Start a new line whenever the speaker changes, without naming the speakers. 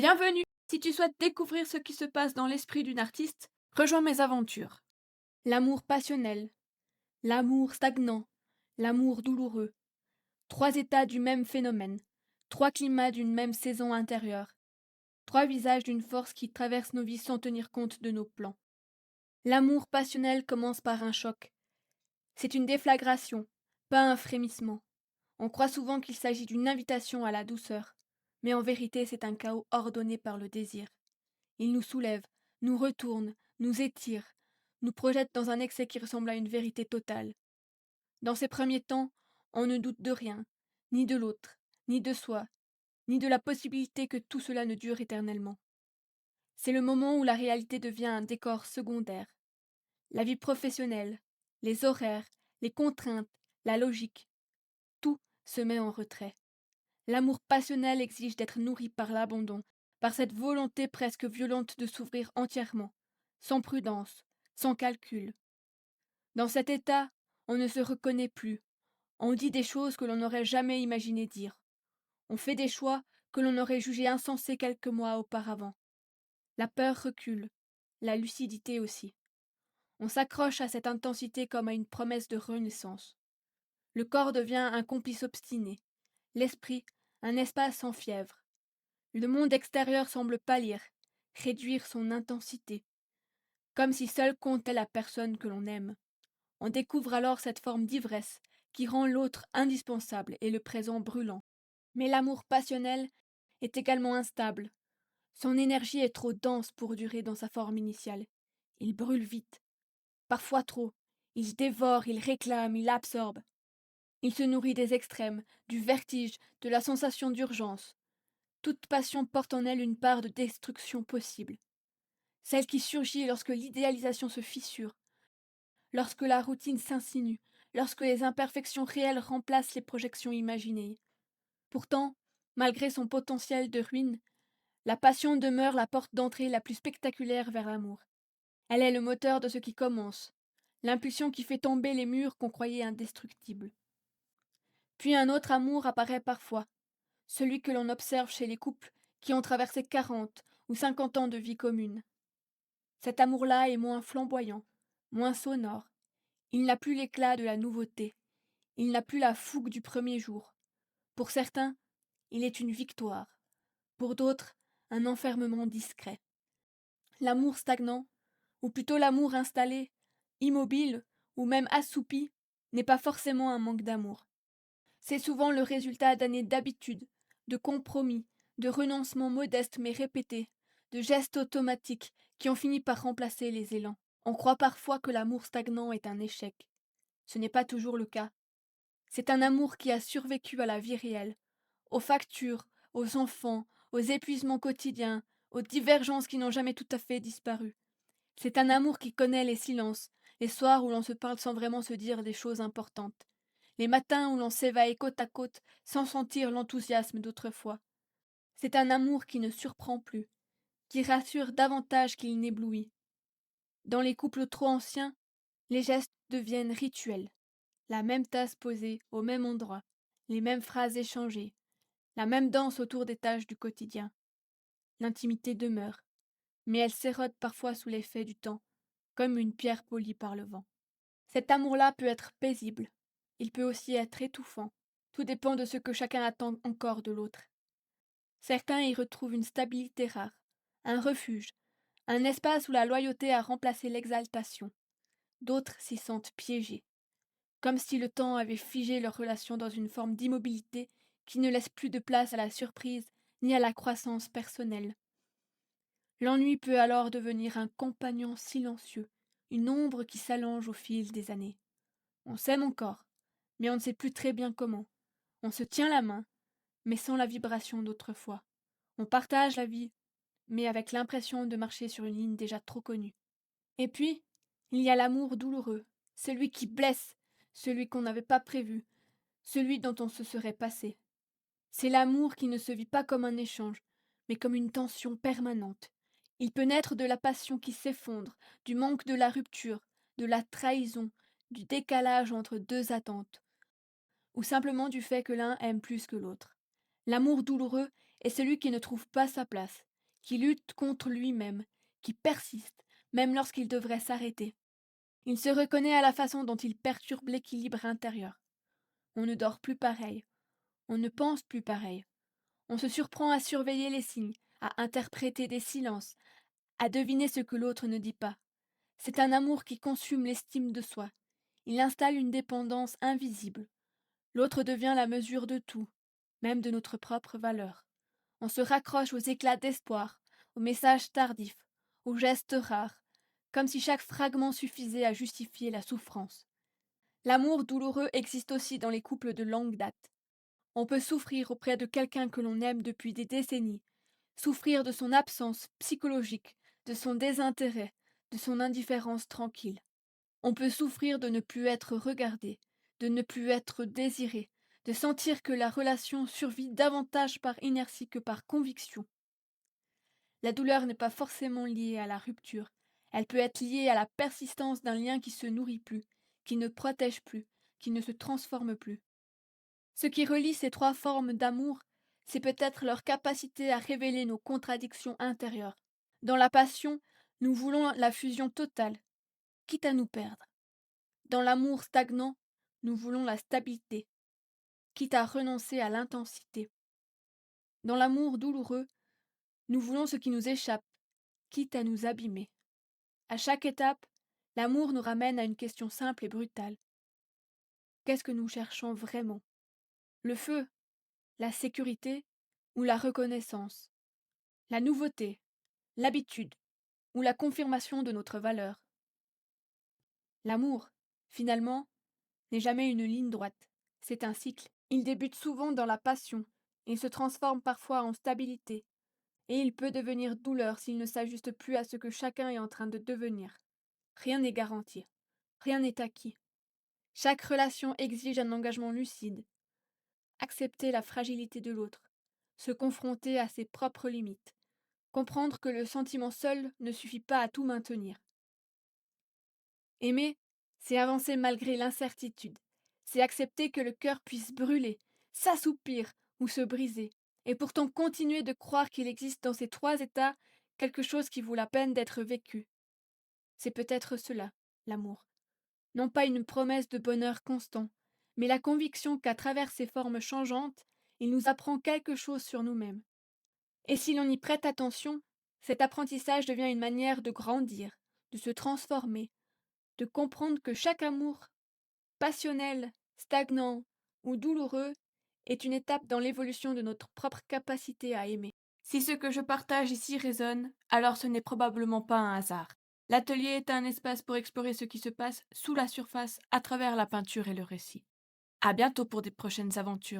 Bienvenue! Si tu souhaites découvrir ce qui se passe dans l'esprit d'une artiste, rejoins mes aventures. L'amour passionnel, l'amour stagnant, l'amour douloureux. Trois états du même phénomène, trois climats d'une même saison intérieure, trois visages d'une force qui traverse nos vies sans tenir compte de nos plans. L'amour passionnel commence par un choc. C'est une déflagration, pas un frémissement. On croit souvent qu'il s'agit d'une invitation à la douceur, mais en vérité c'est un chaos ordonné par le désir. Il nous soulève, nous retourne, nous étire, nous projette dans un excès qui ressemble à une vérité totale. Dans ces premiers temps, on ne doute de rien, ni de l'autre, ni de soi, ni de la possibilité que tout cela ne dure éternellement. C'est le moment où la réalité devient un décor secondaire. La vie professionnelle, les horaires, les contraintes, la logique, tout se met en retrait. L'amour passionnel exige d'être nourri par l'abandon, par cette volonté presque violente de s'ouvrir entièrement, sans prudence, sans calcul. Dans cet état, on ne se reconnaît plus, on dit des choses que l'on n'aurait jamais imaginé dire, on fait des choix que l'on aurait jugés insensés quelques mois auparavant. La peur recule, la lucidité aussi. On s'accroche à cette intensité comme à une promesse de renaissance. Le corps devient un complice obstiné, l'esprit un espace sans fièvre. Le monde extérieur semble pâlir, réduire son intensité, comme si seule comptait la personne que l'on aime. On découvre alors cette forme d'ivresse qui rend l'autre indispensable et le présent brûlant. Mais l'amour passionnel est également instable. Son énergie est trop dense pour durer dans sa forme initiale. Il brûle vite, parfois trop. Il dévore, il réclame, il absorbe. Il se nourrit des extrêmes, du vertige, de la sensation d'urgence. Toute passion porte en elle une part de destruction possible, celle qui surgit lorsque l'idéalisation se fissure, lorsque la routine s'insinue, lorsque les imperfections réelles remplacent les projections imaginées. Pourtant, malgré son potentiel de ruine, la passion demeure la porte d'entrée la plus spectaculaire vers l'amour. Elle est le moteur de ce qui commence, l'impulsion qui fait tomber les murs qu'on croyait indestructibles. Puis un autre amour apparaît parfois, celui que l'on observe chez les couples qui ont traversé 40 ou 50 ans de vie commune. Cet amour-là est moins flamboyant, moins sonore. Il n'a plus l'éclat de la nouveauté. Il n'a plus la fougue du premier jour. Pour certains, il est une victoire. Pour d'autres, un enfermement discret. L'amour stagnant, ou plutôt l'amour installé, immobile ou même assoupi, n'est pas forcément un manque d'amour. C'est souvent le résultat d'années d'habitude, de compromis, de renoncements modestes mais répétés, de gestes automatiques qui ont fini par remplacer les élans. On croit parfois que l'amour stagnant est un échec. Ce n'est pas toujours le cas. C'est un amour qui a survécu à la vie réelle, aux factures, aux enfants, aux épuisements quotidiens, aux divergences qui n'ont jamais tout à fait disparu. C'est un amour qui connaît les silences, les soirs où l'on se parle sans vraiment se dire des choses importantes, les matins où l'on s'éveille côte à côte sans sentir l'enthousiasme d'autrefois. C'est un amour qui ne surprend plus, qui rassure davantage qu'il n'éblouit. Dans les couples trop anciens, les gestes deviennent rituels. La même tasse posée au même endroit, les mêmes phrases échangées, la même danse autour des tâches du quotidien. L'intimité demeure, mais elle s'érode parfois sous l'effet du temps, comme une pierre polie par le vent. Cet amour-là peut être paisible, il peut aussi être étouffant. Tout dépend de ce que chacun attend encore de l'autre. Certains y retrouvent une stabilité rare, un refuge, un espace où la loyauté a remplacé l'exaltation. D'autres s'y sentent piégés, comme si le temps avait figé leur relation dans une forme d'immobilité qui ne laisse plus de place à la surprise ni à la croissance personnelle. L'ennui peut alors devenir un compagnon silencieux, une ombre qui s'allonge au fil des années. On s'aime encore, mais on ne sait plus très bien comment. On se tient la main, mais sans la vibration d'autrefois. On partage la vie, mais avec l'impression de marcher sur une ligne déjà trop connue. Et puis, il y a l'amour douloureux, celui qui blesse, celui qu'on n'avait pas prévu, celui dont on se serait passé. C'est l'amour qui ne se vit pas comme un échange, mais comme une tension permanente. Il peut naître de la passion qui s'effondre, du manque de la rupture, de la trahison, du décalage entre deux attentes, ou simplement du fait que l'un aime plus que l'autre. L'amour douloureux est celui qui ne trouve pas sa place, qui lutte contre lui-même, qui persiste, même lorsqu'il devrait s'arrêter. Il se reconnaît à la façon dont il perturbe l'équilibre intérieur. On ne dort plus pareil, on ne pense plus pareil. On se surprend à surveiller les signes, à interpréter des silences, à deviner ce que l'autre ne dit pas. C'est un amour qui consume l'estime de soi. Il installe une dépendance invisible. L'autre devient la mesure de tout, même de notre propre valeur. On se raccroche aux éclats d'espoir, aux messages tardifs, aux gestes rares, comme si chaque fragment suffisait à justifier la souffrance. L'amour douloureux existe aussi dans les couples de longue date. On peut souffrir auprès de quelqu'un que l'on aime depuis des décennies, souffrir de son absence psychologique, de son désintérêt, de son indifférence tranquille. On peut souffrir de ne plus être regardé, de ne plus être désiré, de sentir que la relation survit davantage par inertie que par conviction. La douleur n'est pas forcément liée à la rupture, elle peut être liée à la persistance d'un lien qui se nourrit plus, qui ne protège plus, qui ne se transforme plus. Ce qui relie ces trois formes d'amour, c'est peut-être leur capacité à révéler nos contradictions intérieures. Dans la passion, nous voulons la fusion totale, quitte à nous perdre. Dans l'amour stagnant, nous voulons la stabilité, quitte à renoncer à l'intensité. Dans l'amour douloureux, nous voulons ce qui nous échappe, quitte à nous abîmer. À chaque étape, l'amour nous ramène à une question simple et brutale. Qu'est-ce que nous cherchons vraiment? Le feu, la sécurité ou la reconnaissance? La nouveauté, l'habitude ou la confirmation de notre valeur? L'amour, finalement, n'est jamais une ligne droite. C'est un cycle. Il débute souvent dans la passion, il se transforme parfois en stabilité, et il peut devenir douleur s'il ne s'ajuste plus à ce que chacun est en train de devenir. Rien n'est garanti, rien n'est acquis. Chaque relation exige un engagement lucide, accepter la fragilité de l'autre, se confronter à ses propres limites, comprendre que le sentiment seul ne suffit pas à tout maintenir. Aimer, c'est avancer malgré l'incertitude, c'est accepter que le cœur puisse brûler, s'assoupir ou se briser, et pourtant continuer de croire qu'il existe dans ces trois états quelque chose qui vaut la peine d'être vécu. C'est peut-être cela, l'amour. Non pas une promesse de bonheur constant, mais la conviction qu'à travers ces formes changeantes, il nous apprend quelque chose sur nous-mêmes. Et si l'on y prête attention, cet apprentissage devient une manière de grandir, de se transformer, de comprendre que chaque amour, passionnel, stagnant ou douloureux, est une étape dans l'évolution de notre propre capacité à aimer. Si ce que je partage ici résonne, alors ce n'est probablement pas un hasard. L'atelier est un espace pour explorer ce qui se passe sous la surface à travers la peinture et le récit. À bientôt pour des prochaines aventures.